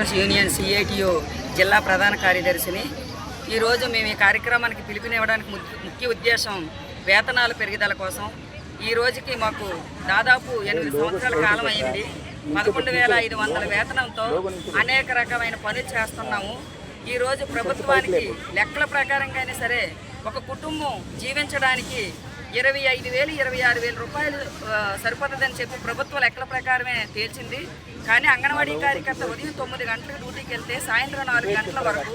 Teachers union CITU జిల్లా ప్రధాన కార్యదర్శిని. ఈరోజు మేము ఈ కార్యక్రమానికి పిలుపునివ్వడానికి ముఖ్య ఉద్దేశం వేతనాల పెరుగుదల కోసం. ఈ రోజుకి మాకు దాదాపు 8 సంవత్సరాల కాలం అయింది. 11,500 వేతనంతో అనేక రకమైన పనులు చేస్తున్నాము. ఈరోజు ప్రభుత్వానికి లెక్కల ప్రకారంగా అయినా సరే ఒక కుటుంబం జీవించడానికి 25,000 26,000 రూపాయలు సరిపోతుందని చెప్పి ప్రభుత్వ లెక్కల ప్రకారమే తేల్చింది. కానీ అంగన్వాడీ కార్యకర్త ఉదయం 9 గంటలకు డ్యూటీకి వెళ్తే సాయంత్రం 4 గంటల వరకు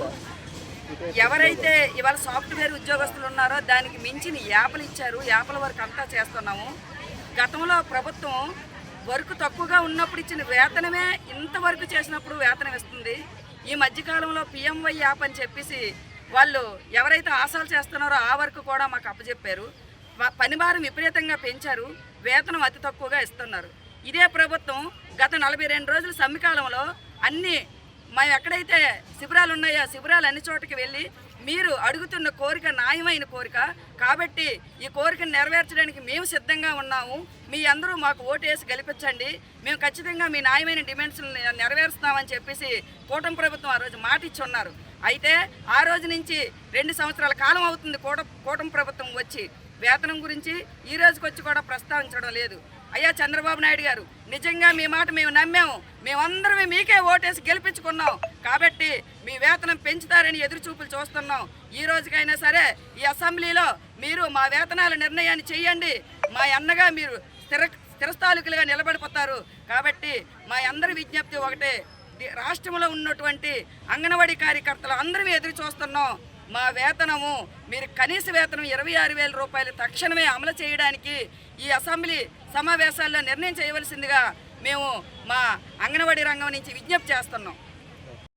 ఎవరైతే ఇవాళ సాఫ్ట్వేర్ ఉద్యోగస్తులు ఉన్నారో దానికి మించిన యాప్లు ఇచ్చారు. యాప్ల వరకు అంతా చేస్తున్నాము. గతంలో ప్రభుత్వం వర్క్ తక్కువగా ఉన్నప్పుడు ఇచ్చిన వేతనమే ఇంతవరకు చేసినప్పుడు వేతనం ఇస్తుంది. ఈ మధ్యకాలంలో పిఎంవై యాప్ అని చెప్పేసి వాళ్ళు ఎవరైతే ఆశాలు చేస్తున్నారో ఆ వరకు కూడా మాకు అప్పచెప్పారు. పని భారం విపరీతంగా పెంచారు. వేతనం అతి తక్కువగా ఇస్తున్నారు. ఇదే ప్రభుత్వం గత 42 రోజుల సమ్మెకాలంలో అన్ని మేము ఎక్కడైతే శిబిరాలు ఉన్నాయో శిబిరాలు అన్ని చోటకి వెళ్ళి మీరు అడుగుతున్న కోరిక న్యాయమైన కోరిక కాబట్టి ఈ కోరికను నెరవేర్చడానికి మేము సిద్ధంగా ఉన్నాము. మీ అందరూ మాకు ఓటేసి గెలిపించండి. మేము ఖచ్చితంగా మీ న్యాయమైన డిమాండ్స్ని నెరవేరుస్తామని చెప్పేసి కూటమి ప్రభుత్వం ఆ రోజు మాట ఇచ్చి ఉన్నారు. అయితే ఆ రోజు నుంచి 2 సంవత్సరాల కాలం అవుతుంది కూటమి ప్రభుత్వం వచ్చి. వేతనం గురించి ఈ రోజుకి వచ్చి కూడా ప్రస్తావించడం లేదు. అయ్యా చంద్రబాబు నాయుడు గారు, నిజంగా మీ మాట మేము నమ్మాము. మేమందరమే మీకే ఓటేసి గెలిపించుకున్నాం కాబట్టి మీ వేతనం పెంచుతారని ఎదురుచూపులు చూస్తున్నాం. ఈ రోజుకైనా సరే ఈ అసెంబ్లీలో మీరు మా వేతనాల నిర్ణయాన్ని చేయండి. మా అన్నగా మీరు స్థిరస్థానికులుగా నిలబడిపోతారు. కాబట్టి మా అందరి విజ్ఞప్తి ఒకటే, రాష్ట్రంలో ఉన్నటువంటి అంగన్వాడీ కార్యకర్తలు అందరం ఎదురు చూస్తున్నాం. మా వేతనము మీరు కనీస వేతనం 26,000 రూపాయలు తక్షణమే అమలు చేయడానికి ఈ అసెంబ్లీ సమావేశాల్లో నిర్ణయం చేయవలసిందిగా మేము మా అంగన్వాడీ రంగం నుంచి విజ్ఞప్తి చేస్తున్నాం.